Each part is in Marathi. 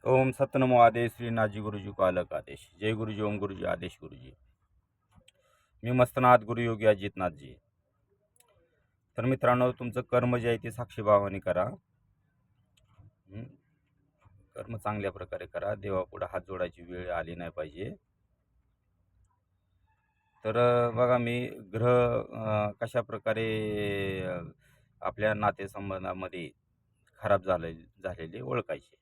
ओम सतनमो आदेश श्रीनाथजी गुरुजी को अलग आदेश. जय गुरुजी, ओम गुरुजी, आदेश गुरुजी. मी मस्तनाथ गुरुयोगी अजितनाथजी. तर मित्रांनो, तुमचं कर्म जे आहे ते साक्षीभावाने करा. कर्म चांगल्या प्रकारे करा. देवापुढे हात जोडायची वेळ आली नाही पाहिजे. तर बघा, मी ग्रह कशा प्रकारे आपल्या नातेसंबंधामध्ये खराब झालेले ओळखायचे.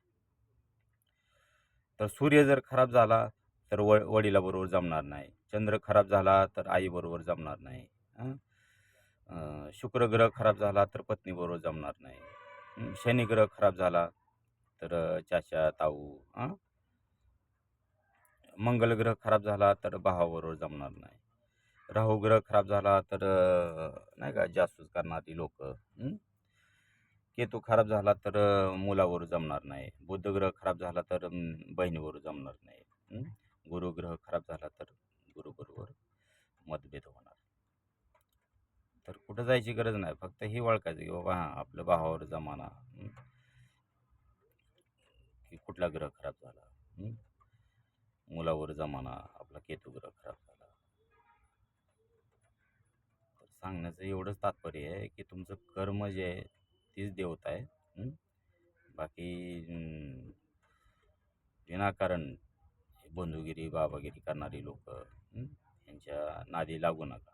तर सूर्य जर खराब झाला तर वडिलाबरोबर जमणार नाही. चंद्र खराब झाला तर आईबरोबर जमणार नाही. शुक्र ग्रह खराब झाला तर पत्नीबरोबर जमणार नाही. शनी ग्रह खराब झाला तर चाचा ताऊ. मंगल ग्रह खराब झाला तर भावाबरोबर जमणार नाही. राहू ग्रह खराब झाला तर नाही का जासूस करणारी लोक. केतू खराब झाला तर मुलाबरोबर जमणार नाही. बुध ग्रह खराब झाला तर बहिणीबरोबर जमणार नाही. गुरु ग्रह खराब झाला तर गुरुबरोबर मतभेद होणार. तर कुठं जायची गरज नाही, फक्त ही ओळखायचं की बाबा आपल्या भावावर जमाना की कुठला ग्रह खराब झाला. मुलावर जमाना आपला केतू ग्रह खराब झाला. तर सांगण्याचं एवढंच तात्पर्य आहे की तुमचं कर्म जे आहे तीच देवता आहे. बाकी विनाकारण बंधुगिरी बाबागिरी करणारी लोक यांच्या नादी लागू नका.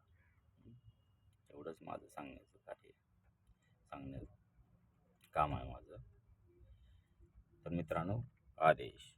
एवढंच माझं सांगण्याचं कार्य, सांगण्याचं काम आहे माझं. तर मित्रांनो, आदेश.